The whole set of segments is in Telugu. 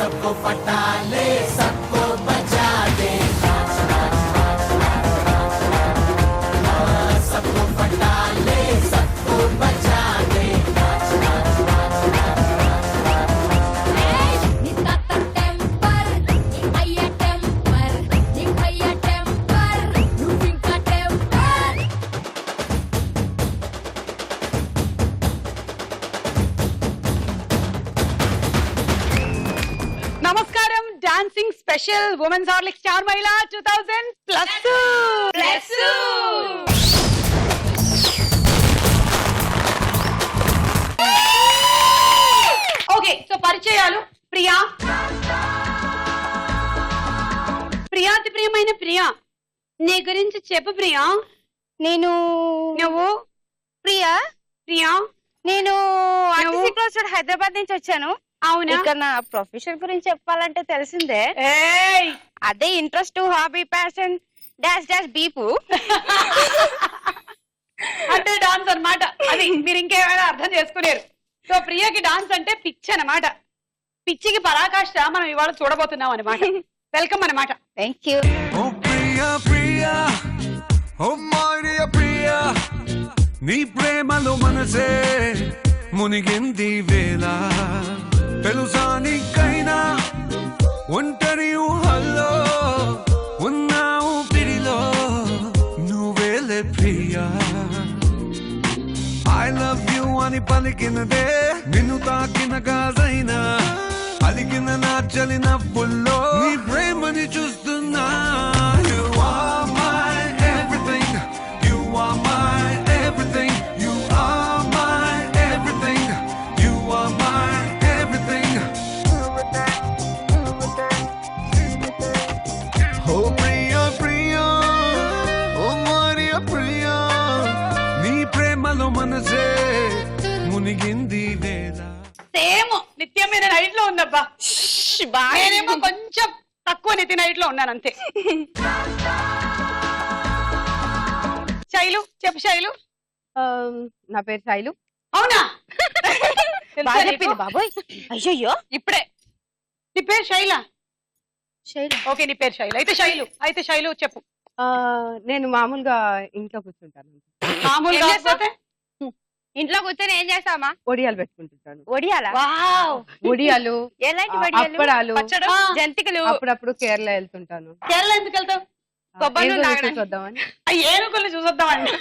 सबको पटा ले सबको बजा दे सबको पटा ले सबको बजा दे నమస్కారం dancing special women's Hurlock star మహిళ 2000 ప్లస్ ఓకే సో పరిచయాలు ప్రియా ప్రియాతి ప్రియమైన ప్రియా నీ గురించి చెప్పు ప్రియా నేను నువ్వు ప్రియా ప్రియా నేను నువ్వు? ఆర్టీసీ క్లాస్ హైదరాబాద్ నుంచి వచ్చాను. అవునా ఇక నా ప్రొఫెషన్ గురించి చెప్పాలంటే తెలిసిందే, ఏయ్ అదే interest, hobby, passion dash dash beep. అంటే డాన్స్ అన్నమాట. అది మీరు ఇంకేమైనా అర్థం చేసుకునేరు. సో ప్రియకి డాన్స్ అంటే పిచ్చి అన్నమాట. పిచ్చికి పరాకాష్ట మనం ఇవాళ చూడబోతున్నాం అన్నమాట. వెల్కమ్ అన్నమాట. Thank you. ఓ ప్రియా ప్రియా ఓ మారియా ప్రియా నీ ప్రేమలో మనసే మునిగింది వేళ తెలుసా నీకైనా ఒంటరి ఊహల్లో ఉన్నావు పిడిలో నువ్వేలే ప్రియా ఐ లవ్ యూ అని పలికినదే నిన్ను తాకిన గాజైనా అలికిన నా చలి నవ్వుల్లో నీ ప్రేమని చూస్తున్నా You are my everything You are my everything You are my everything You are my everything Oh Priya Priya Oh Maria Priya నీ ప్రేమలో మనసే మునిగింది వేళ సేమ్ నిత్యమైన నైట్ లో ఉందబ్బా. నేనేమో కొంచెం తక్కువ నిత్య నైట్ లో ఉన్నాను అంతే. శైలు చెప్పు శైలు. నా పేరు శైలు. అవునా తెలుసా నీకు? చెప్పింది బాబోయ్. అయ్యయ్యో, ఇప్పుడే. నీ పేరు శైల? శైలు. ఓకే నీ పేరు శైలు. అయితే శైలు చెప్పు. నేను మామూలుగా ఇంట్లో కూర్చుంటాను, మామూలుగా ఏం చేస్తావ్? కాకపోతే ఇంట్లో కూర్చొని ఏం చేస్తామా? ఒడియాలు పెట్టుకుంటుంటాను. ఒడియాలా? వావ్ ఒడియాలు, ఎలాంటి వడియాలు? అప్పడాలు, పచ్చడు, జంతికలు. అప్పుడప్పుడు కేరళ వెళ్తుంటాను. కేరళ ఎందుకు వెళ్తావు? కొబ్బరి నూనె ఏదో తాగడానికి. చూద్దామని. ఏనుగుల్ని చూసొద్దామండి.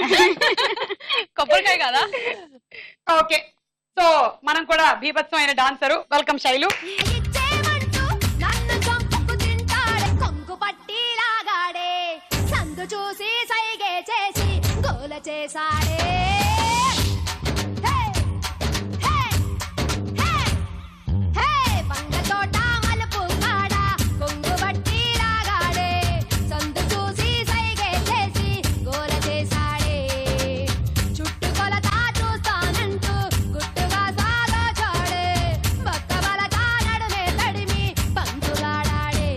కొబ్బరికాయ కదా. ఓకే సో మనం కూడా బీభత్సమైన డాన్సరు. వెల్కమ్ శైలు. చూసి సైగే చేసి గోల చేసాడే పంగ తోట మలుపు కాడ కొంగు బట్టి లాగాడే సందు చూసి సైగే చేసి గోల చేసాడే చుట్టు కొలత చూస్తానంటూ గుట్టుగా సాగా చాడే బక్క బలగా నడుమే తడిమి పంచులాడాడే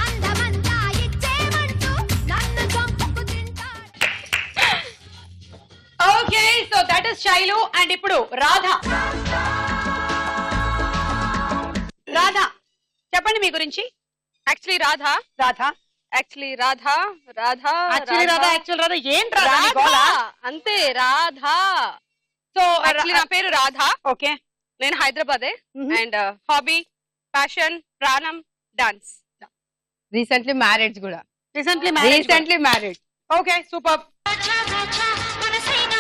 అందమంతా ఇచ్చేమంటూ నన్ను చంపుకు తింటాడే. Okay so that is Shailu. And ఇప్పుడు రాధ. రాధ చెప్పండి మీ గురించి. Actually Radha Radha actually Radha actually Radha actual Radha ఏంటి రాధ నీ గోల? అంతే రాధా. సో యాక్చువల్లీ నా పేరు రాధా. ఓకే నేను హైదరాబాదే. అండ్ హాబీ, ప్యాషన్, ప్రాణం డాన్స్. రీసెంట్లీ మ్యారేజ్ కూడా. Recently married. Okay super. రాజా రాజా మనసైన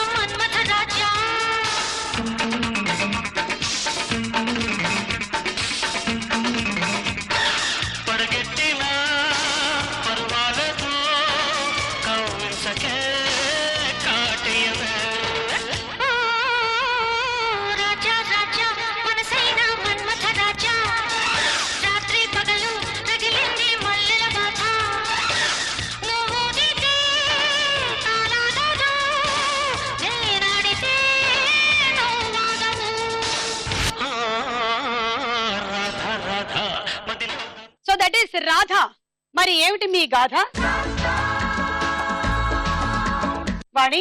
మన్మథ రాజా రాత్రి పగలు రగిలింది మల్లెల బాధ నువ్వు దిగే తాళాలలో నేనాడితే నవ్వాగము రాధా రాధా మదిలో సో దట్ ఈస్ రాధ. మరి ఏమిటి మీ గాథ? వాణి.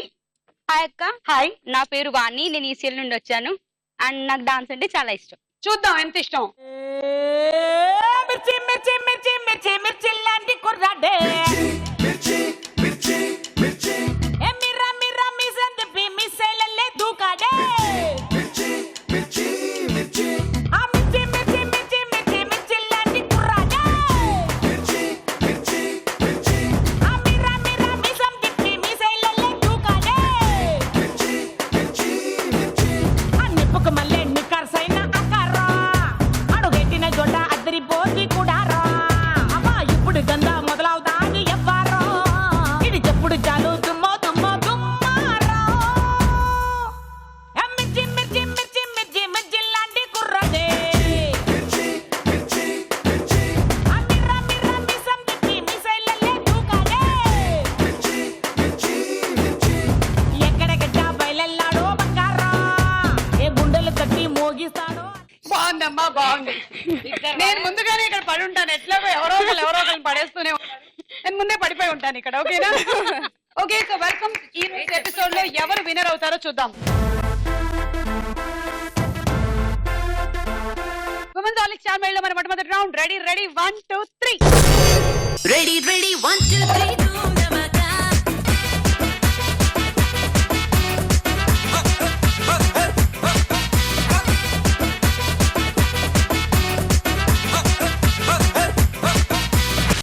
హాయ్ అక్క. హాయ్. నా పేరు వాణి. నేను ఈసీఎల్ నుండి వచ్చాను. అండ్ నాకు డాన్స్ అంటే చాలా ఇష్టం. చూద్దాం ఎంత ఇష్టం. దూకాడే ఏ మిర్రా మిర్రా మిసన్ తిప్పి మిస్సైలల్లే దూకాడే ఆ మిర్చి మిర్చి మిర్చి మిర్చి మిర్చి లాంటి కుర్రాడే ఆ మిర్రా మిర్రా మిసన్ తిప్పి మిస్సైలల్లే దూకాడే ఆ నిప్పుకు మల్లె నిక్కర్సైన అకారా అడుగెట్టిన జొడ్డ అద్దరిపోతి కూడా రా అమ్మా ఇప్పుడు గంద మొదలవుతాది ఎవ్వారో ఇది చెప్పుడు చాలు దుమ్మో దుమ్మో దుమ్మారో ఏ మిర్చి మిర్చి మిర్చి మిర్చి మిర్చి లాంటి కుర్రదే ఆ మిర్రా మిర్రా మిసం తిప్పి మిసైలల్లే దూకాడే ఎక్కడెక్కడ బయలెల్లాడో బంగారా ఏ గుండెలు కట్టి మోగిస్తాడో బాగుందమ్మా బాగుంది నేను ముందుగానే ఇక్కడ పడి ఉంటాను ఎట్లాగో ఎవరో ఒకరిని పడేస్తూనే ఉంటాను. నేను ముందే పడిపోయి ఉంటాను ఇక్కడ ఓకేనా ఓకే సో వెల్కమ్ ఈ రోజు ఎపిసోడ్ లో ఎవరు విన్నర్ అవుతారో చూద్దాం ఉమెన్స్ ఆలిక్ స్టార్ మేళలో మన మొట్టమొదటి round ready ready 1 2 3 ready ready 1 2 3 ధూమ్ ధమాకా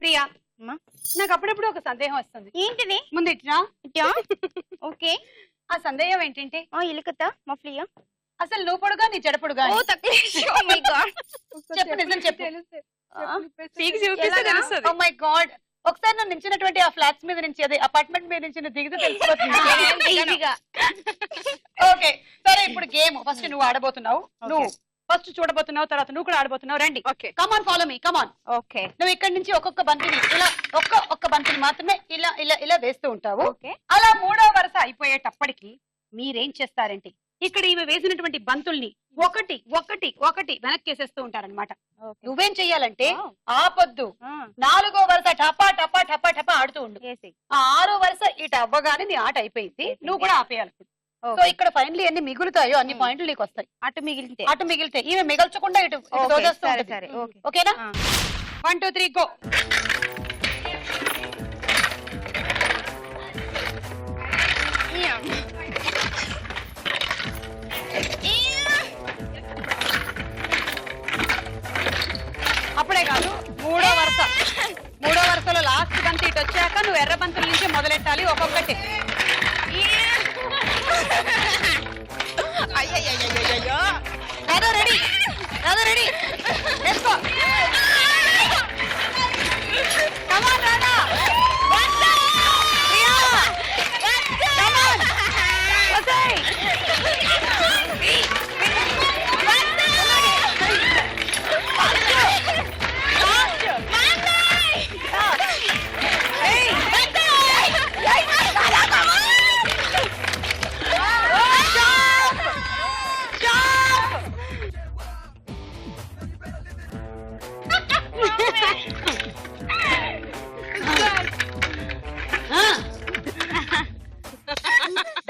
ప్రియా అమ్మా. నాకు అప్పుడప్పుడు ఒక సందేహం వస్తుంది ఏంటిది ముందు ఇట్లా ఓకే ఆ సందేహం ఏంటంటే ఓ ఇలుకతా మఫ్లియా అసలు నువ్వు పొడుగా నీ జడ పొడుగా ఓ తక్కువ ఓ మై గాడ్ చెప్పు నిజం చెప్పు పీక్ చూపిస్తే తెలుస్తుంది ఓ మై గాడ్ ఒకసారి నువ్వు నించినటువంటి ఆ ఫ్లాట్స్ మీద నుంచి అదే అపార్ట్మెంట్ మీద నుంచి నువ్వు దిగుతూ తెలిసిపోతుంది ఈజీగా ఓకే సరే ఇప్పుడు గేమ్ ఫస్ట్ నువ్వు ఆడబోతున్నావు నువ్వు ఫస్ట్ చూడబోతున్నావు తర్వాత నువ్వు కూడా ఆడబోతున్నావు రండి okay come on follow me come on okay నువ్వు ఇక్కడ నుంచి ఒక్కొక్క బంతిని ఇలా ఒక్క బంతిని మాత్రమే ఇలా ఇలా ఇలా వేస్తూ ఉంటావు ఓకే అలా మూడో వరుస అయిపోయేటప్పటికి మీరేం చేస్తారంటే ఇక్కడ ఇవి వేసినటువంటి బంతుల్ని ఒకటి ఒకటి ఒకటి వెనక్కేసేస్తూ ఉంటారన్నమాట నువ్వేం చెయ్యాలంటే ఆపొద్దు నాలుగో వరుస టపా టపా టపా టపా ఆడుతూ ఉండు ఆ ఆరో వరుస ఇటు అవ్వగానే నీ ఆట అయిపోయింది నువ్వు కూడా ఆపేయాలి సో ఇక్కడ ఫైనలీ ఎన్ని మిగులుతాయో అన్ని పాయింట్లు నీకు వస్తాయి అటు మిగిలితే ఈమె మిగల్చకుండా ఇటు దోచేస్తూ ఉంటుంది. ఓకేనా 1 2 3 గో అప్పుడే కాదు మూడో వరుసలో లాస్ట్ బంతి ఇటు వచ్చాక నువ్వు ఎర్ర బంతుల నుంచి మొదలెట్టాలి ఒక్కొక్కటి రాధా రెడీ వేసుకో కమాన్ రాధా ప్రియా కమాన్ వసై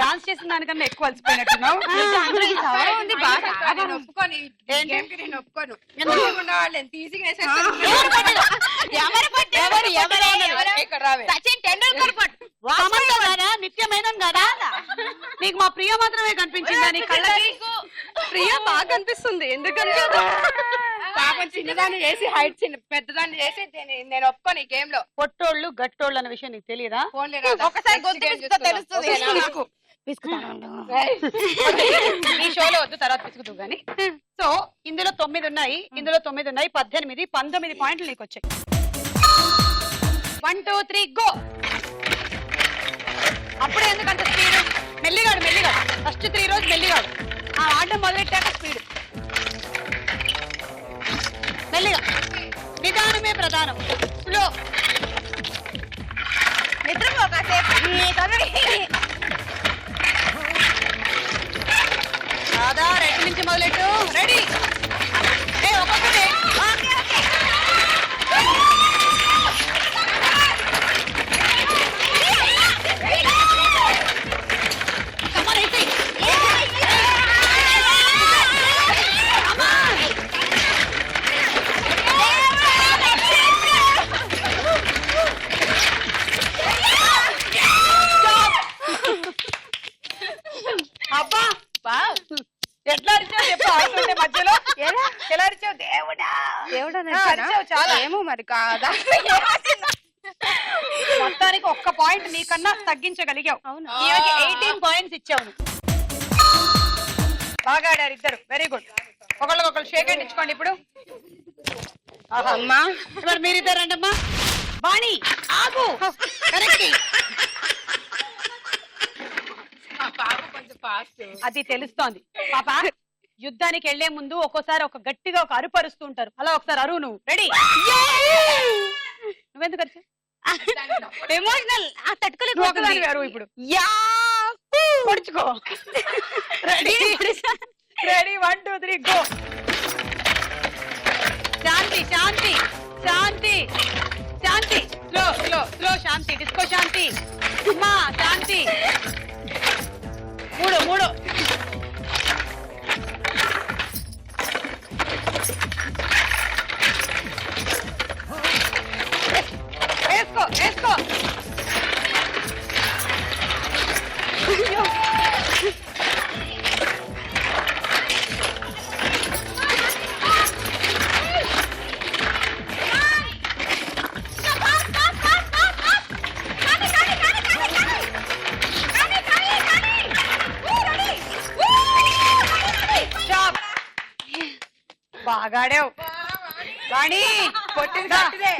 డాన్స్ చేసిన దానికన్నా ఎక్కువ అలసిపోయినట్టున్నావు నేను ఒప్పుకోను ఈ game కి నేను ఒప్పుకోను ఉన్న వాళ్ళు ఎంత ఈజీగా ఇక్కడ రావే సచిన్ టెండూల్కర్ నిత్యమైన కదా నీకు మా ప్రియ మాత్రమే కనిపించిందా నీ కళ్ళకి ప్రియ బాగా కనిపిస్తుంది ఎందుకంటే పాపం చిన్నదాన్ని చేసి హైట్ చిన్న పెద్దదాన్ని చేసి నేను ఒప్పుకోను ఈ గేమ్ లో పొట్టోళ్ళు గట్టోళ్ళు అన్న విషయం నీకు తెలియదా ఫోన్ ఒకసారి గొంతు పిసికితే తెలుస్తుంది ఈ షోలో వద్దు తర్వాత పిసుకుతూ గానీ సో ఇందులో 9 ఉన్నాయి 18 19 పాయింట్లు నీకు వచ్చాయి 1 2 3 గో అప్పుడే ఎందుకంత స్పీడ్ మెల్లిగాడు ఫస్ట్ 3 రోజు మెల్లిగాడు ఆ ఆడడం మొదలెట్టాక స్పీడ్ మెల్లిగా నిదానమే ప్రధానం స్లో నిద్రపో కాసేపు రాధా రెడ్డి నుంచి మొదలెట్టు రెడీ ఒక్కొక్కటి కరిచావు చాలా. ఏమో మరి కాదా. మొత్తానికి ఒక్క పాయింట్ నీకన్నా తగ్గించగలిగావు. 18 పాయింట్స్ ఇచ్చావు నువ్వు. బాగా ఆడారు ఇద్దరు, వెరీ గుడ్. ఒకళ్ళకొకళ్ళు షేక్ హ్యాండ్ ఇచ్చుకోండి ఇప్పుడు. అమ్మా మరి మీరిద్దరండి అమ్మా. బాణి ఆగు, కరెక్ట్. అది తెలుస్తోంది పాప. యుద్ధానికి వెళ్లే ముందు ఒక్కోసారి ఒక గట్టిగా ఒక అరుపు అరుస్తూ ఉంటారు, అలా ఒకసారి అరువు. నువ్వు రెడీ? నువ్వెందుకు అరిచావు? ఎమోషనల్ తట్టుకోలేదు అరువు ఇప్పుడు. పొడుచుకో. Ready ready 1 2 3 go. Shanti Shanti Shanti Shanti. Slow slow slow. Shanti disco Shanti. అమ్మా శాంతి. 3 3. వేసుకో వేసుకో. బాగాడావు వాణి. పొట్టిది గట్టిదే,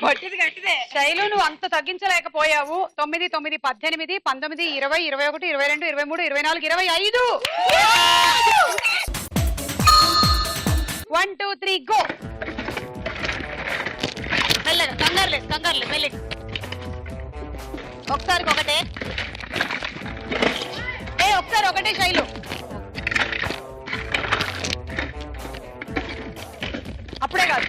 పొట్టిది గట్టిదే. శైలు నువ్వు అంత తగ్గించలేకపోయావు. 9 9 18 19 20 21 22 23 24 25. 1 2 3 గో. మెల్లగా, కంగారులేదు కంగారులేదు, మెల్లగా. ఒకసారికి ఒకటే. ఒకసారి ఒకటే శైలు. అప్పుడే కాదు.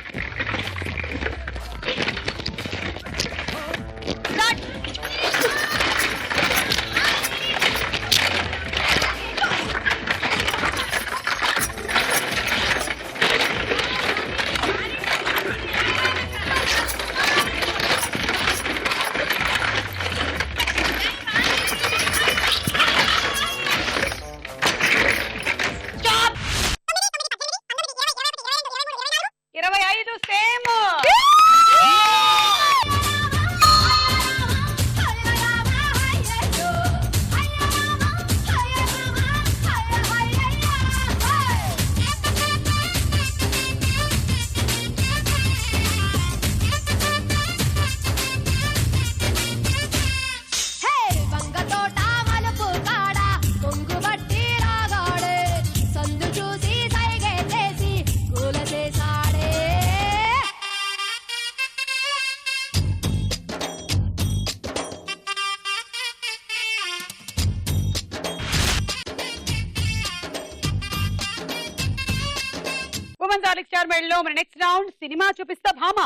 స్టార్ మెడలో మన నెక్స్ట్ రౌండ్ సినిమా చూపిస్తా భామ.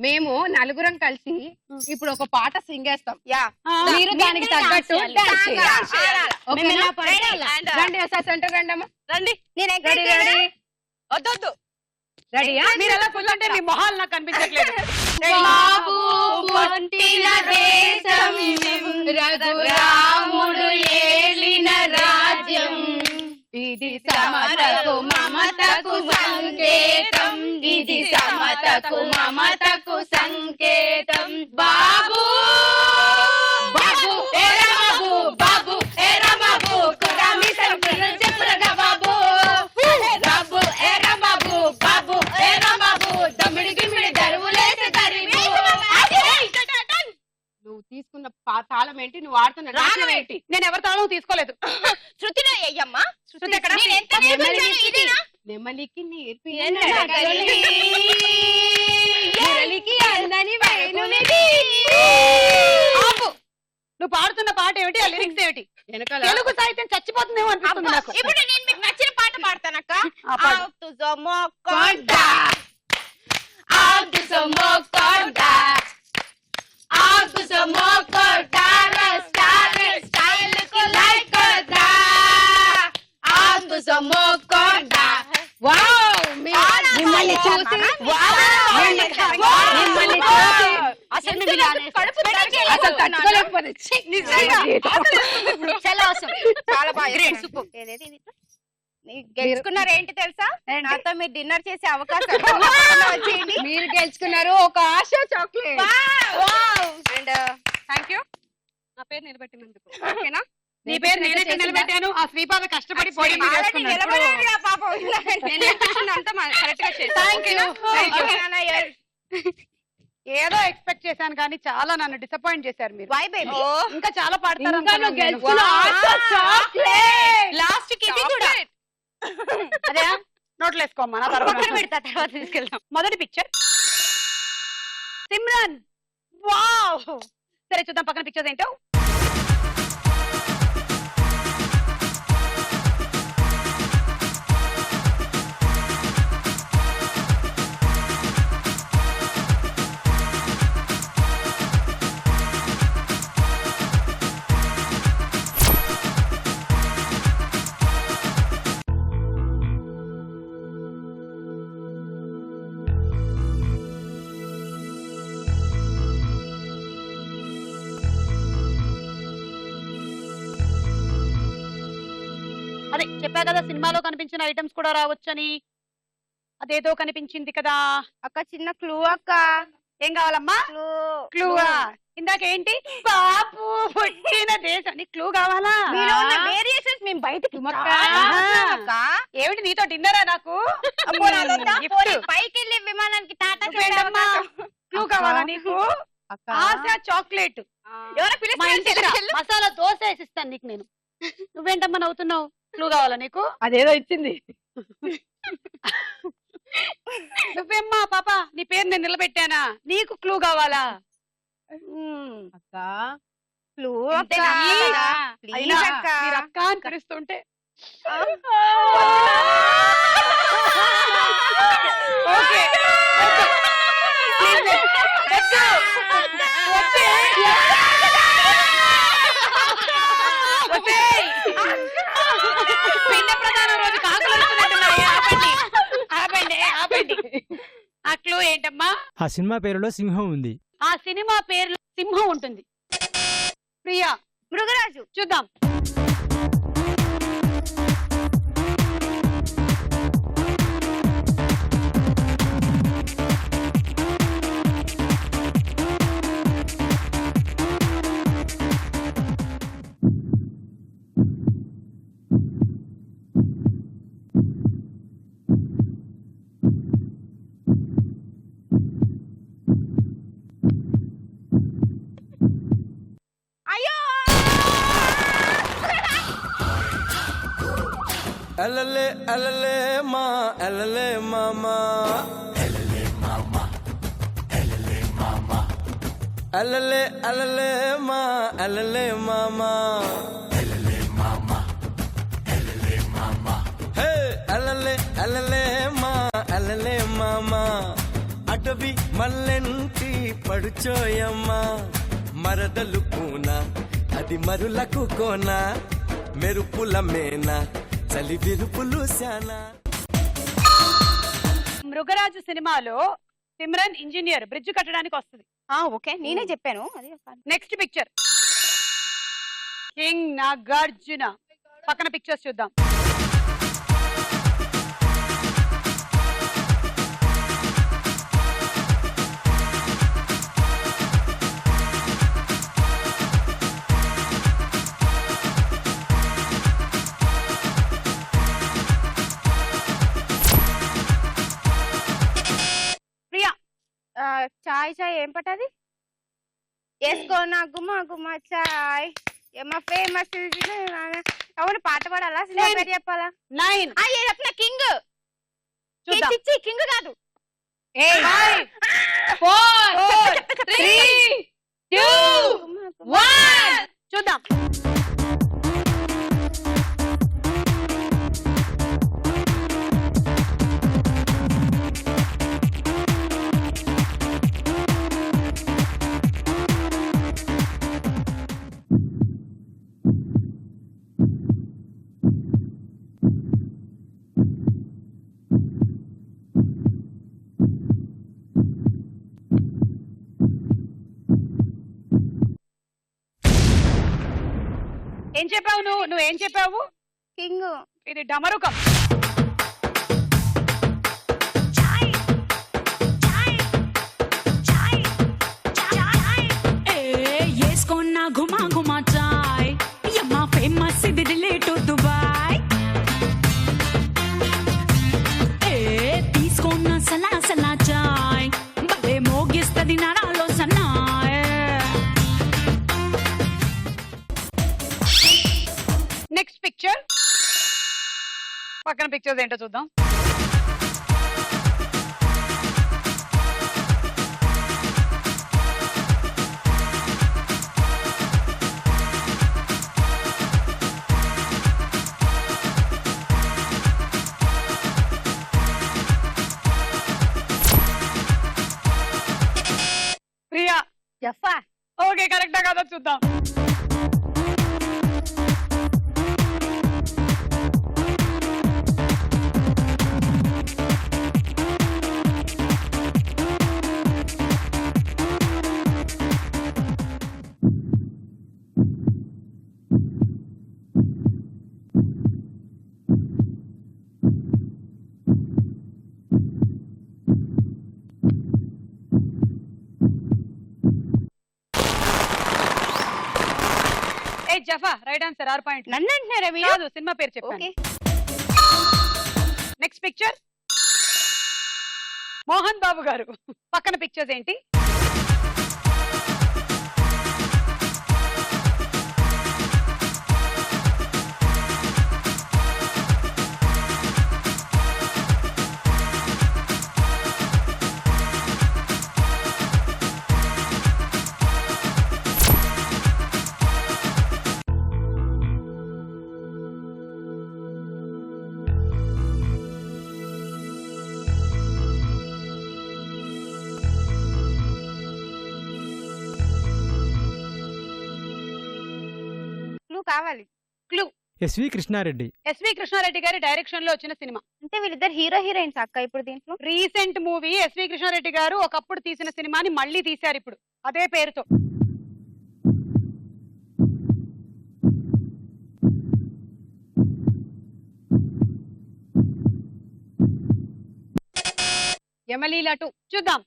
మేము నలుగురం కలిసి ఇప్పుడు ఒక పాట సింగేస్తాం. మీరు దానికి తగ్గట్టు డాన్స్ చేయాలి. రండి ఒకసారి సెంటర్ రండి అమ్మా. రండి. Ready ready. వద్దొద్దు. రెడీయా? మీరు ఎలా కూర్చుంటే మీ మొహాలు నాకు కనిపించట్లేదు. బాబు పుట్టిన దేశం రఘురాముడు ఏలిన రాజ్యం ఇది సమతకు మమతకు సంకేతం ఇది సమతకు మమతకు సంకేతం బాబు బాబు ఏరా బాబు బాబు ఏరా బాబు కురామి సంకృతి చెప్పురగా బాబు బాబు ఏరా బాబు బాబు ఏరా బాబు దమిడి గిమిడి దరువులేసి దరివు. నువ్వు తీసుకున్న తాళం ఏంటి? నువ్వు ఆడుతున్న రాగం ఏంటి? నేను ఎవరి తాళం తీసుకోలేదు. శృతిలో అయ్యమ్మా. శృతి ఎక్కడ? నెమలికి నేర్పి నువ్వు పాడుతున్న పాట ఏమిటి? ఆ లిరిక్స్ ఏమిటి? తెలుగు సాహిత్యం చచ్చిపోతుందేమో అనిపిస్తుంది నాకు. ఇప్పుడు నేను మీకు నచ్చిన పాట పాడతానక్క. మిమ్మల్ని చూసి అసలు అసలు తట్టుకోలేకపోతే ఛీ, నిజంగా. ఇప్పుడు చాలా awesome. చాలా బాగా Great, చేశారు. super. ఏదేది ఇది? గెలుచుకున్నారు ఏంటి తెలుసా? ఏంటి? నాతో మీరు డిన్నర్ చేసే అవకాశం వచ్చేయండి. మీరు గెలుచుకున్నారు ఒక ఆశ చాక్లెట్. And thank you. నా పేరు నిలబెట్టినందుకు ఓకేనా? నీ పేరు నేనే నిలబెట్టాను. ఆ శ్రీపాద కష్టపడి పోయి ఆల్రెడీ నిలబడేదిగా పాపం. Thank you. Thank you. Okay, నాన్న, ఏదో ఎక్స్పెక్ట్ చేశాను కానీ చాలా నన్ను డిసప్పాయింట్ చేశారు మీరు. why baby? ఇంకా చాలా పాడతారు ఇంకా నువ్వు అనుకున్నాను నేను. గెలుచుకున్న ఆశ చాక్లెట్. లాస్ట్ కి ఇది కూడా అదే నోట్లు వేసుకోమ్మా నా తర్వాత పక్కన పెడతా, తర్వాత తీసుకెళ్దాం. మొదటి పిక్చర్ సిమ్రన్. వావ్, సరే చూద్దాం పక్కన పిక్చర్స్ ఏంటో. అదే చెప్పా కదా సినిమాలో కనిపించిన ఐటమ్స్ కూడా రావచ్చని. అదేదో కనిపించింది కదా. అక్క చిన్న క్లూ అక్క. ఏం కావాలమ్మా? క్లూ. క్లూవా? ఇందాక ఏంటి? బాపు పుట్టిన దేశం. నీకు క్లూ కావాలా? మీలో ఉన్న వేరియేషన్స్ మేము బయటకి అక్క. ఏమిటి నీతో డిన్నరా నాకు? Gift. పైకి వెళ్ళి విమానానికి టాటా నువ్వేంటమ్మా? క్లూ కావాలా నీకు? ఆశ చాక్లెట్. ఎవరో మా ఇంటికి రా. మసాలా దోశ వేసిస్తాను నీకు నేను. నువ్వేంటమ్మా నవ్వుతున్నావు? క్లూ కావాలా నీకు? అదేదో ఇచ్చింది. నువ్వేమ్మా పాప నీ పేరు నేను నిలబెట్టానా? నీకు క్లూ కావాలా? అక్క క్లూ అంతేనా? Please అయినా అక్క. మీరు అక్క అని పిలుస్తుంటే ఓకే పిండ ప్రధాన రోజు కాకులు వస్తున్నట్టున్నాయి. ఆపండి ఆపండి ఆపండి. ఆ క్లూ ఏంటమ్మా? ఆ సినిమా పేరులో సింహం ఉంది. ఆ సినిమా పేరులో సింహం ఉంటుంది. ప్రియా, మృగరాజు. చూద్దాం. అయ్యో అలలే అలలే మా అలలే మామా అలలే మామా అలలే మా అలలే మామా హే అలలే అలలే మా అలలే మామా అటవి మల్లెంటి పడుచోయమ్మా మరదలు పూన అది మరులకు కోన మెరుపుల మేనా చలి విరుపులు శానా. మృగరాజు సినిమాలో సిమ్రన్ ఇంజనీర్ బ్రిడ్జ్ కట్టడానికి వస్తుంది. ఓకే నేనే చెప్పాను అది. Next picture king Nagarjuna. పక్కన పిక్చర్స్ చూద్దాం. ప్రియా, చాయ్ చాయ్ ఏం పట్టది? వేసుకో నా గుమ్మ గుమ్మ చాయ్ ఏమా ఫేమస్. అవును పాట పాడాలా? సినిమా పేరు చెప్పాలా? 9 చెప్పిన కింగ్. చూద్దాం. కింగ్ కాదు. 5 4 3 2 1 చూద్దాం. ఏం చెప్పావు నువ్వేం చెప్పావు? కింగ్. ఇది డమరుకం. వేసుకున్న గుమా గుమా చాయ్ యమ్మా ఫేమస్ ఇది రిలేట్ దుబాయ్. తీసుకున్న సలా సలా చాయ్ భలే మోగిస్తది నరాలో సన్నాయ్. నెక్స్ట్ పిక్చర్, పక్కన పిక్చర్స్ ఏంటో చూద్దాం. ప్రియా. జఫా. ఓకే, కరెక్టా కాదో చూద్దాం. జఫా రైట్ ఆన్సర్, 6 పాయింట్లు. నన్ను అంటున్నారా మీరు? కాదు, సినిమా పేరు చెప్పండి. నెక్స్ట్ పిక్చర్, మోహన్ బాబు గారు. పక్కన పిక్చర్స్ ఏంటి? కావాలి clue. SV Krishna Reddy. SV Krishna Reddy గారి డైరెక్షన్ లో వచ్చిన సినిమా. అంటే వీళ్ళిద్దరు హీరో హీరోయిన్స్ అక్క ఇప్పుడు దీంట్లో. Recent movie. ఎస్వి కృష్ణారెడ్డి గారు ఒకప్పుడు తీసిన సినిమాని మళ్ళీ తీశారు ఇప్పుడు అదే పేరుతో. యమలీల 2 చూద్దాం.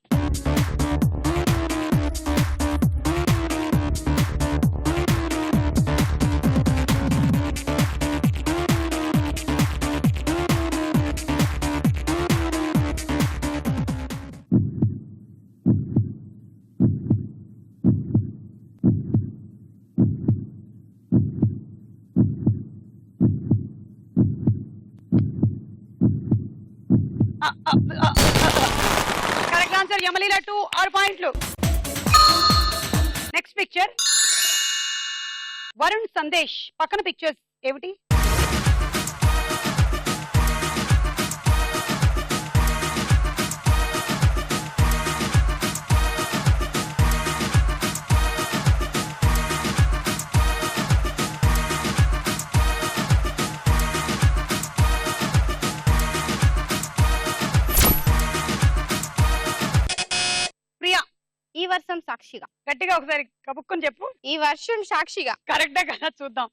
కరెక్ట్ ఆన్సర్, యమలీల 2, 6 పాయింట్లు. Next picture, Varun Sandesh. పక్కన పిక్చర్స్ ఏమిటి? ఈ వర్షం సాక్షిగా. గట్టిగా ఒకసారి కబుక్కుని చెప్పు. ఈ వర్షం సాక్షిగా. కరెక్టా కదా చూద్దాం.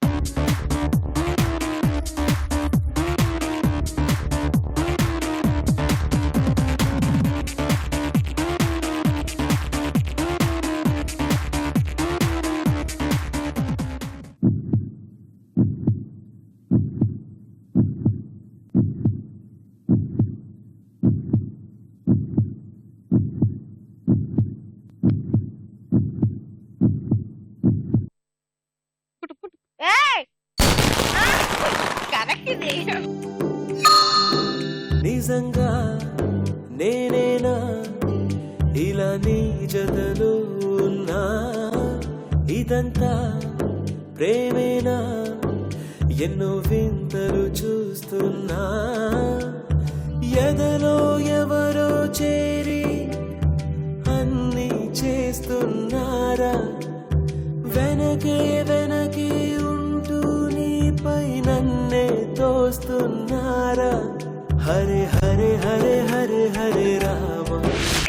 నిజంగా నేనేనా ఇలా నీ జతలో ఉన్నా, ఇదంతా ప్రేమేనా ఎన్నో వింతలు చూస్తున్నా, ఎదలో ఎవరో చేరి అన్ని చేస్తున్నారా, వెనకే వెనకే ఉంటూ నీపై నన్నే తోస్తున్నారా, హరే హరే హరే హరే హరే రామ.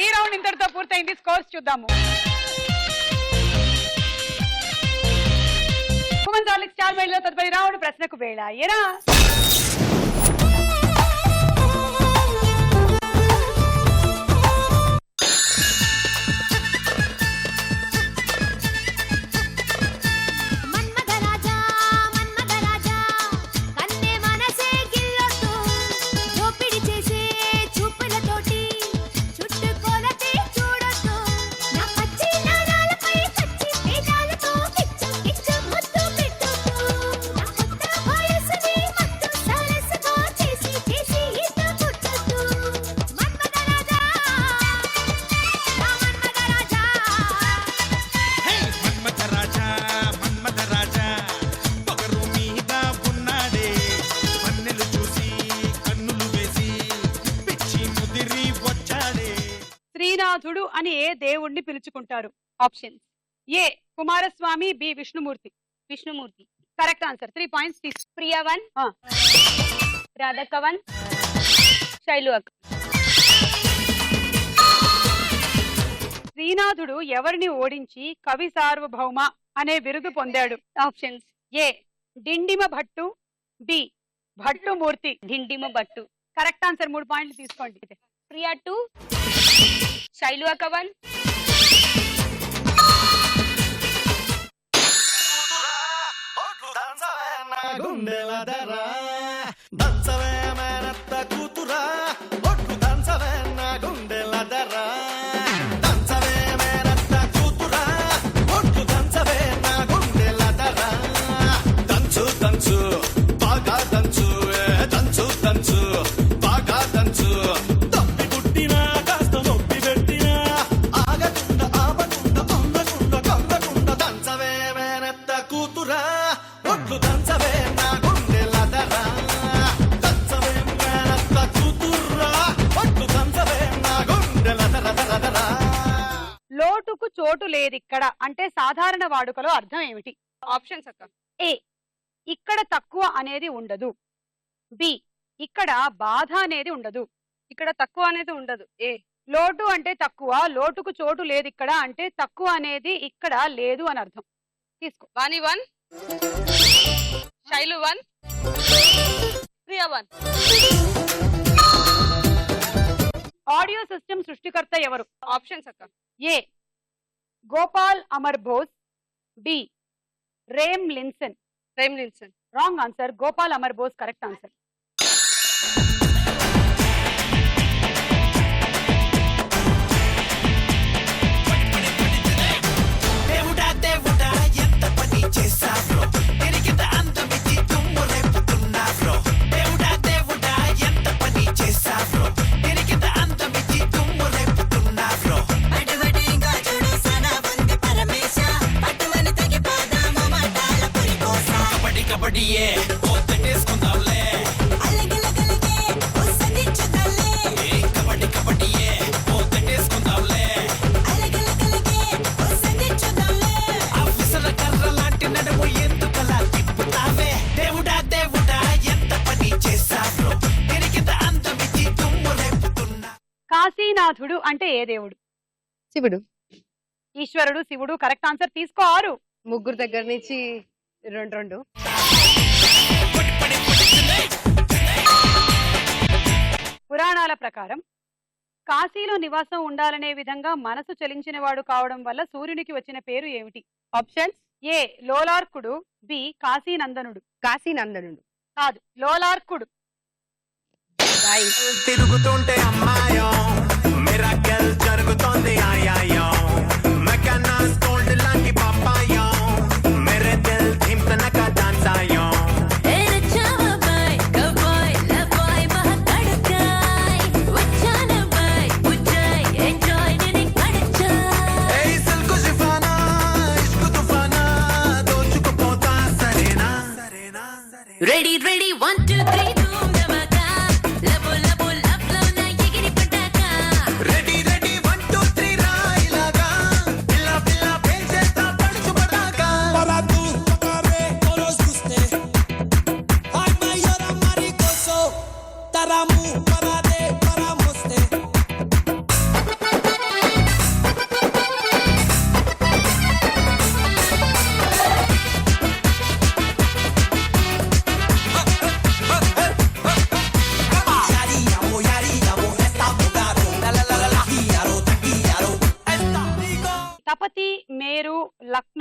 ఈ రౌండ్ ఇంతటితో పూర్తయింది. స్కోర్స్ చూద్దాము. ఉమెన్స్ హార్లిక్స్ స్టార్ మేళలో తదుపరి రావుడు ప్రశ్నకు వేళ ఏరా. మన్మథరాజా మన్మథరాజా కన్నే మనసే గిల్లొద్దు దోపిడి చేసే చూపులతోటి చుట్టుకొలతే చూడొద్దు నా పచ్చి నాణాలపై పచ్చి పేదాలతో కిచ్చు కిచ్చు ముద్దు పెట్టొద్దు నా కొత్త వయసుని మత్తు సరస్సుతో చేసి చేసి ఈత కొట్టొద్దు మన్మథరాజా నా మన్మథరాజా మన్మథరాజా మన్మథరాజా పొగరు మీద ఉన్నాడే పన్నెలు చూసి కన్నులు వేసి పిచ్చి ముదిరి వచ్చాడే. శ్రీనాథుడు అని ఏ దేవుణ్ణి పిలుచుకుంటారు? Options: A Kumaraswamy, B Vishnumurthy. Vishnumurthy correct answer. 3 points తీసు. ప్రియవన్, రాధకవన్, శైలు అక్క. శ్రీనాథుడు ఎవరిని ఓడించి కవి సార్వభౌమ అనే బిరుదు పొందాడు? Options: A Dindima Bhattu, B Bhattumurthy. Dindima Bhattu. Correct answer. 3 పాయింట్లు తీసుకోండి. ప్రియా 2, శైలు అక్క 1. గుండెల ధర దంచవే మేనత్త కూతురా ఒట్టు దంచవే నా గుండెల ధర దంచవే మేనత్త కూతురా ఒట్టు దంచవే నా గుండెల ధర దంచు దంచు బాగా దంచు దంచు దంచు బాగా దంచు తప్పి పుట్టినా కాస్త నొప్పి పెట్టినా ఆగకుండా ఆపకుండా అందకుండా కల్లకుండా దంచవే మేనత్త కూతురా ఒట్లు దంచవే నా గుండెల ధర దంచవే మేనత్త కూతురా ఒట్లు దంచవే నా గుండెల ధర ధర ధర. లోటుకు చోటు లేదిక్కడ అంటే సాధారణ వాడుకలో అర్థం ఏమిటి? ఆప్షన్స్ అక్క. ఏ ఇక్కడ తక్కువ అనేది ఉండదు. బి ఇక్కడ బాధ అనేది ఉండదు. ఇక్కడ తక్కువ అనేది ఉండదు. ఏ లోటు అంటే తక్కువ, లోటుకు చోటు లేదు ఇక్కడ అంటే తక్కువ అనేది ఇక్కడ లేదు అని అర్థం. తీసుకో. వాణి 1, శైలు 1, ప్రియా 1. ఆడియో సిస్టమ్ సృష్టికర్త ఎవరు? ఆప్షన్స్ అక్క. ఏ గోపాల్ అమర్ బోస్, బి రేమ్ లిన్సన్. రేమ్ లిన్సన్. Wrong answer. Gopal Amar Bose correct answer. దేవుడా దేవుడా ఎంత పని చేశావ్రో పెరిగిన అందమిచ్చి తుమ్ము రేపుతున్నావ్రో దేవుడా దేవుడా ఎంత పని చేశావ్రో పెరిగిన అందమిచ్చి తుమ్ము రేపుతున్నావ్రో అటువటిగా చూడు సనా ఉంది పరమేశ పట్టుమని తగిపోదాము మటాల పురి కోస కబడ్డీ కబడ్డీయే పోతేసుకుందాంలే అలగలగలగే ఉసదించుదలే కబడ్డీ కబడ్డీయే పోతేసుకుందాంలే అలగలగలగే ఉసదించుదలే ఆఫీసర్ల కర్ర లాంటి నడుము ఎందుకలా తిప్పుతావే దేవుడా దేవుడా ఎంత పని చేశావ్రో పెరిగిన అందమిచ్చి తుమ్ము రేపుతున్నా. కాశీనాథుడు అంటే ఏ దేవుడు? శివుడు. ఈశ్వరుడు, శివుడు కరెక్ట్ ఆన్సర్. తీసుకో 6. ముగ్గురు దగ్గర నుంచి 2. పురాణాల ప్రకారం కాశీలో నివాసం ఉండాలనే విధంగా మనసు చలించిన వాడు కావడం వల్ల సూర్యునికి వచ్చిన పేరు ఏమిటి? ఆప్షన్స్: ఏ లోలార్కుడు, బి కాశీనందనుడు. కాశీనందనుడు. కాదు, లోలార్కుడు. తిరుగుతుంటే అమ్మాయో మిరాకిల్ జరుగుతోంది ఆయాయో మెకానాస్ గోల్డ్ లాంటి పాపాయో మేరే దిల్ థింతనక డాన్స్ ఆయో ఏ సిల్కు షిఫానా ఇష్కు తుఫానా దోచుకుపోతా సరేనా సరేనా రెడీ రెడీ 1 2 3 ధూమ్ ధమాకా లబో లబో లబ్ లో నా ఎగిరి పటాకా రెడీ రెడీ 1 2 3 రా ఇలాగా పిల్ల పిల్ల పెంచేస్తా పడుచు Pataka Para tú, para todos ustedes. Ay, mayor maricoso, taramu, para de, para moste.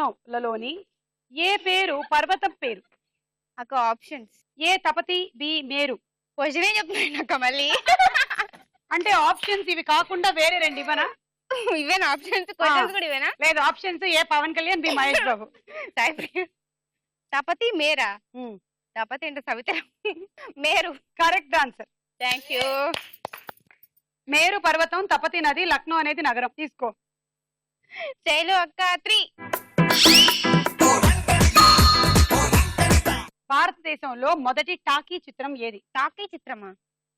లక్నోలలోని ఏ పేరు పర్వతం పేరు? అక్క ఆప్షన్స్. ఏ తపతి, బి మేరు. క్వశ్చనే చెప్తున్నాక మళ్ళీ. అంటే ఆప్షన్స్ ఇవి కాకుండా వేరే రెండు ఇవ్వనా? ఇవేనా ఆప్షన్స్? క్వశ్చన్స్ కూడా ఇవేనా? లేదు, options A Pawan Kalyan, B Mahesh Babu. Tapati మేరా? తపతి అంటే Savitha. Meru correct answer. Thank you. Meru పర్వతం, తపతి నది, లక్నో అనేది నగరం. తీసుకో. శైలు అక్క 3. భారతదేశంలో మొదటి టాకీ చిత్రం ఏది? టాకీ చిత్రమా?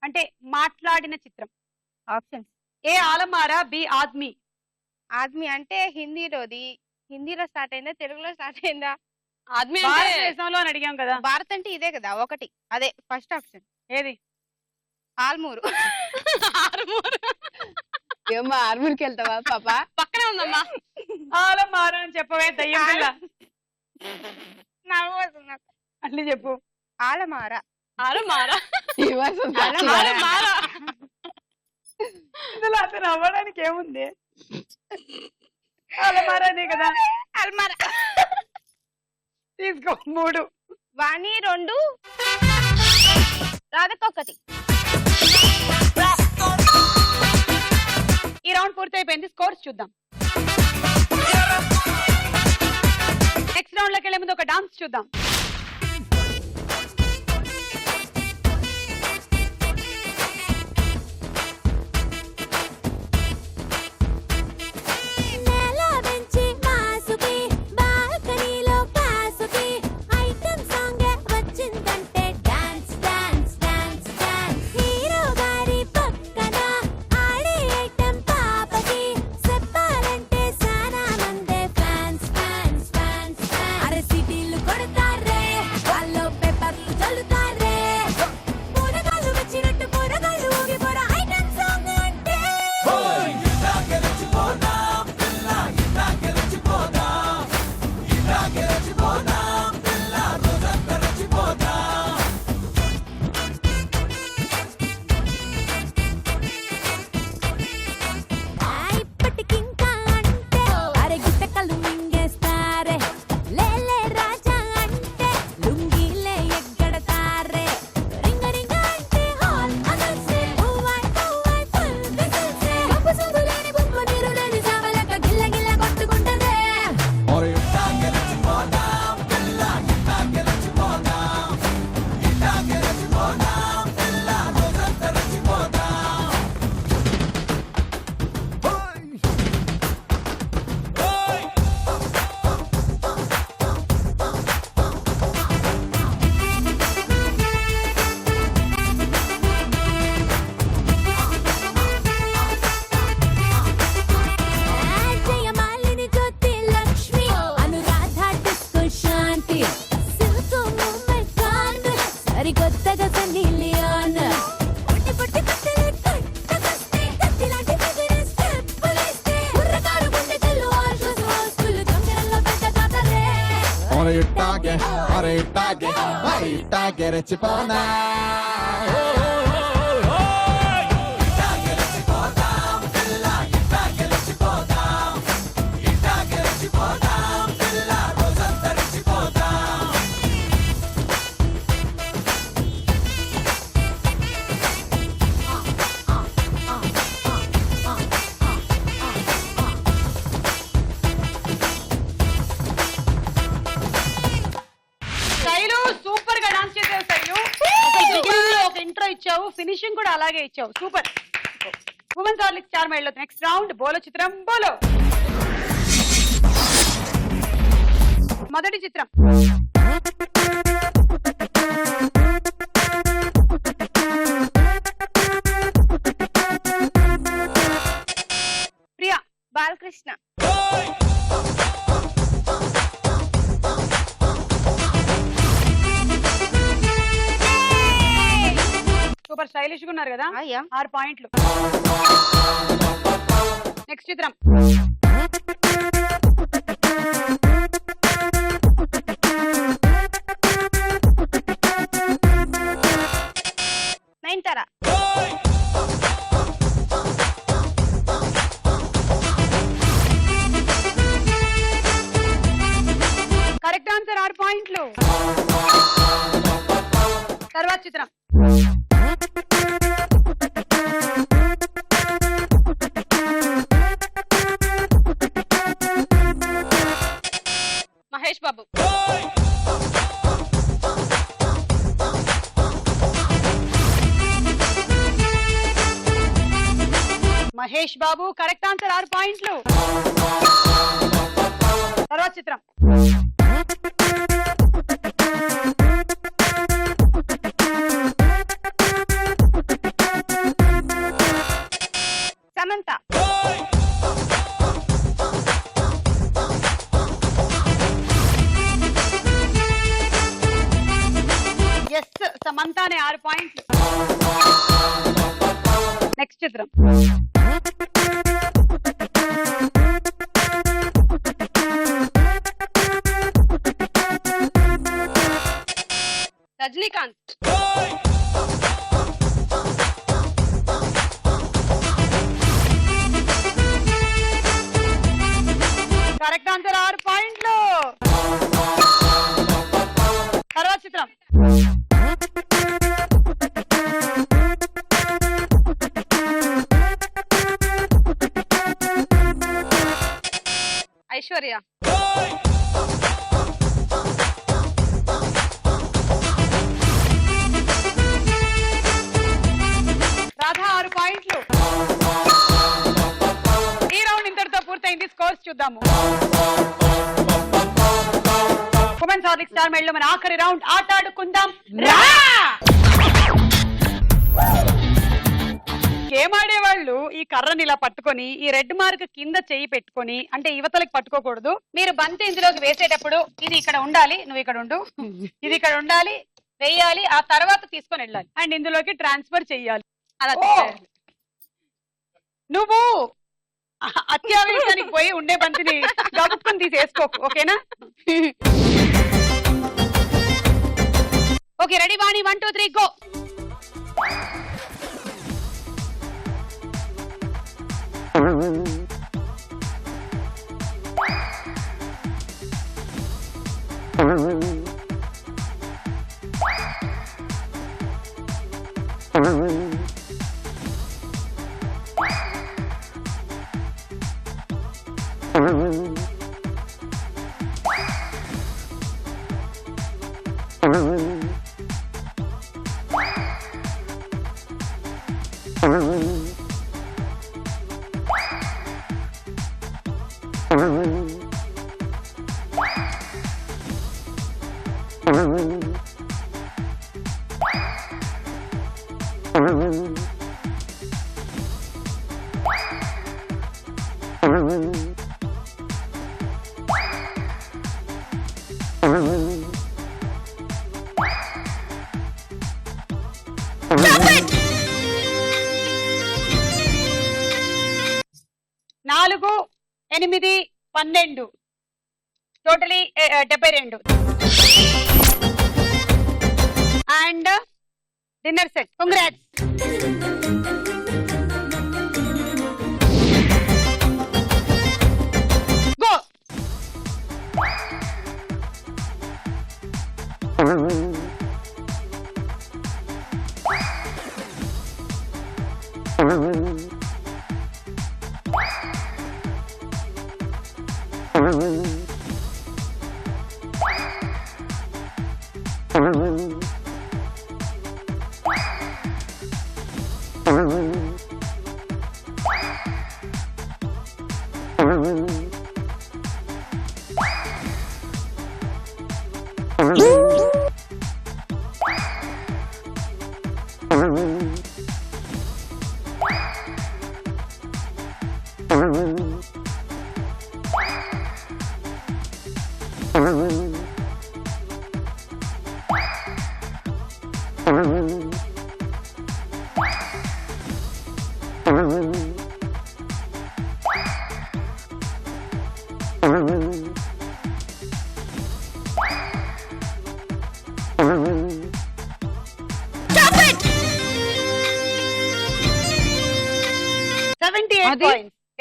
అంటే మాట్లాడిన చిత్రం. ఆప్షన్స్. ఏ ఆలమారా, బి ఆద్మీ. ఆద్మీ అంటే హిందీలోది. హిందీలో స్టార్ట్ అయిందా, తెలుగులో స్టార్ట్ అయిందా? ఆద్మీ భారతదేశంలో అని అడిగాం కదా. భారత్ అంటే ఇదే కదా ఒకటి. అదే ఫస్ట్ ఆప్షన్. ఏది? ఆల్మూరు. ఏమ్మా ఆర్మూర్కి వెళ్తావా పాప? పక్కనే ఉందమ్మా. ఆలమారా అని చెప్పవే దయ్యం పిల్ల. అట్లే చెప్పు. ఆలమారా. ఆలమారా. ఇందులో అతను అవ్వడానికి ఏముంది? ఆలమారానే కదా. అల్మారా. తీసుకో. 3. వాణి 2, రాధక్క 1. ఈ రౌండ్ పూర్తి అయిపోయింది. స్కోర్స్ చూద్దాం. నెక్స్ట్ రౌండ్ లోకి వెళ్లే ముందు ఒక డాన్స్ చూద్దాం. నేల వెంచి మాసుకి బాల్కనీలో పాసుకి ఐటమ్ సాంగ్ వచ్చిందంటే dance dance dance dance. Hero గారి పక్కన ఆడే ఐటమ్ పాపకి చెప్పాలంటే సానా మందే ఫ్యాన్స్ ఫ్యాన్స్ ఫ్యాన్స్ ఫ్యాన్స్. అరే సిటీలు కొడతారే, వాళ్ళు పేపర్లు చల్లుతారే, పూరగాళ్ళు వచ్చినట్టు పూరగాళ్ళు ఊగిపోరా ఐటమ్ సాంగ్ అంటే. ఇప్పటికింకా అంటే అరే గిట్టకలు మింగేస్తారే, లేలే రాజా అంటే లుంగీలే ఎగ్గడతారే, రింగ రింగ అంటే హాల్ అనల్సే, పువ్వాయ్ పువ్వాయ్ ఫుల్ విజిల్సే, కప్పు సొంగులేని బొమ్మ నీరు లేని సావలక గిల్ల గిల్ల కొట్టుకుంటారే. జయమాలిని జ్యోతి లక్ష్మి అనురాధ డిస్కో శాంతి సిల్క్ మూమెంట్ కాన్ సరికొత్తగా సన్నీ లియోన్ పుట్టి పుట్టి పుట్టలే కట్టకొస్తే కత్తిలాంటి ఫిగర్ స్టెప్పులేస్తే బుర్రకారు గుండె కళ్ళు ఆల్షోస్ హౌస్ఫుల్ జంగల్లో పెద్ద కాకరే. శైలు సూపర్ గా డాన్స్ చేసావు శైలు. ఒక ఇంట్రో ఇచ్చావు, ఫినిషింగ్ కూడా అలాగే ఇచ్చావు. Super. Women's Horlicks star mile లో నెక్స్ట్ రౌండ్ బోలో చిత్రం. బోలో. మొదటి చిత్రం. ప్రియా. బాలకృష్ణ. సూపర్ స్టైలిష్ గా ఉన్నారు కదా. 6 పాయింట్లు. నెక్స్ట్ చిత్రం. నయనతార. తర్వాత చిత్రం. మహేష్ బాబు. మహేష్ బాబు కరెక్ట్ ఆన్సర్, 6 పాయింట్లు. తర్వాత చిత్రం. సమంత. ఎస్, సమంతానే 6 పాయింట్లు. నెక్స్ట్ చిత్రం. రజనీకాంత్. కరెక్ట్ ఆన్సర్, 6 పాయింట్లు. తర్వాత చిత్రం. ఐశ్వర్య. రాధా 6 పాయింట్లు. ఈ రౌండ్ ఇంతటితో పూర్తయింది. స్కోర్స్ చూద్దాము. ఉమెన్స్ హార్లిక్స్ స్టార్ మైల్ లో మన ఆఖరి రౌండ్ ఆట ఆడుకుందాం రా. గేమ్ ఆడేవాళ్ళు ఈ కర్రని ఇలా పట్టుకొని ఈ రెడ్ మార్క్ కింద చెయ్యి పెట్టుకొని, అంటే యువతలకి పట్టుకోకూడదు. మీరు బంతి ఇందులోకి వేసేటప్పుడు ఇది ఇక్కడ ఉండాలి, నువ్వు ఇక్కడ ఉండు, ఇది ఇక్కడ ఉండాలి, వేయాలి, ఆ తర్వాత తీసుకొని వెళ్ళాలి అండ్ ఇందులోకి ట్రాన్స్ఫర్ చెయ్యాలి. అలా చేయాలి. నువ్వు అత్యావేశానికి పోయి ఉండే బంతిని గబుక్కుని తీసేసుకోకు, ఓకేనా? ఓకే, రెడీ వాణి, 1 2 3 గో. నాలుగు 8 12 totally 72 and dinner set. Congrats. Go.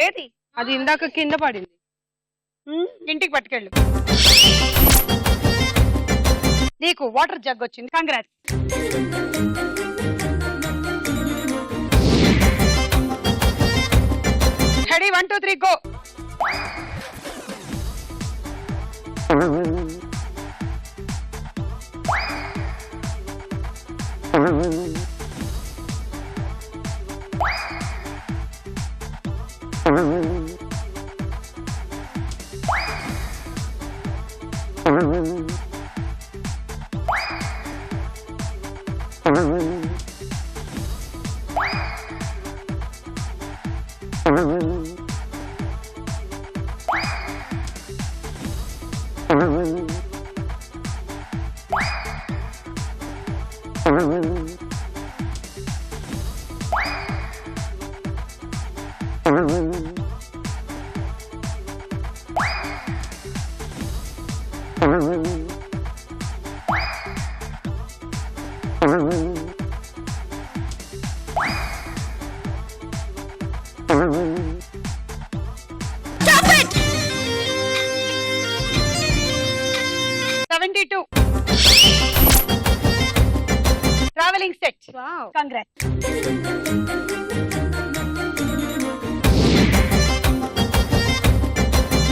ఏది అది ఇందాక కింద పడింది. ఇంటికి పట్టుకెళ్ళు. నీకు వాటర్ జగ్ వచ్చింది. Congrats. Ready 1 2 3 go. Travelling set. Congrats.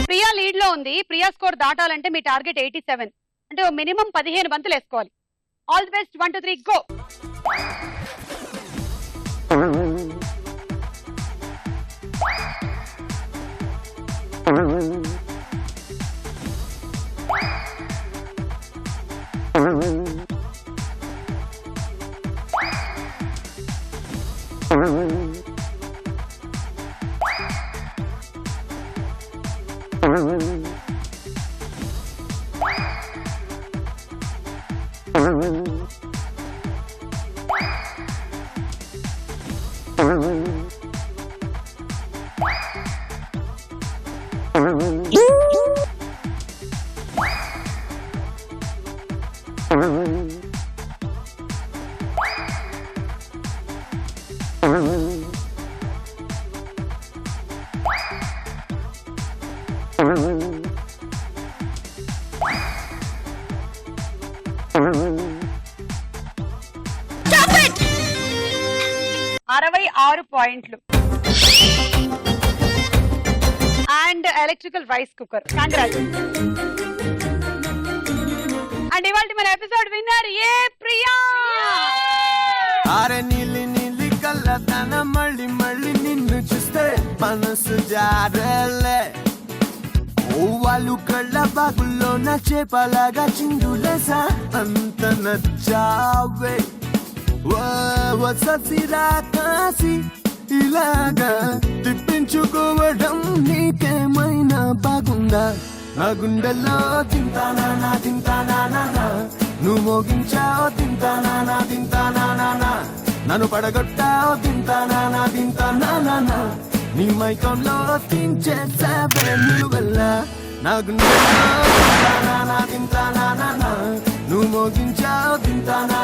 Priya lead లో ఉంది. ప్రియా స్కోర్ దాటాలంటే మీ టార్గెట్ 87 అంటే మినిమం 15 బంతులు వేసుకోవాలి. All the best. 1 2 3 గో. పాయింట్లు and electrical rice cooker. Congrats. And ఇవాళ మన ఎపిసోడ్ విన్నర్ ఏ ప్రియా. అరే నీలి నీలి కళ్ళతన మళ్ళీ మళ్ళీ నిన్ను చూస్తే మనసు జారలే. వాళ్ళు కళ్ళ బాగుల్లో నా చేపలాగా చిందులేసా అంత నచ్చావే. ససిరా కాసి ఇలాగా తిప్పించుకోవడం నీకేమైనా బాగుందా? నా గుండెల్లో తింటానా నువ్వు మోగించావు తింటానా నన్ను పడగొట్టావు తింటానా నీ మైకంలో తించేసావే నువ్వెల్ల. నా గుండెల్లో తింటానా నువ్వు మోగించావు తింటానా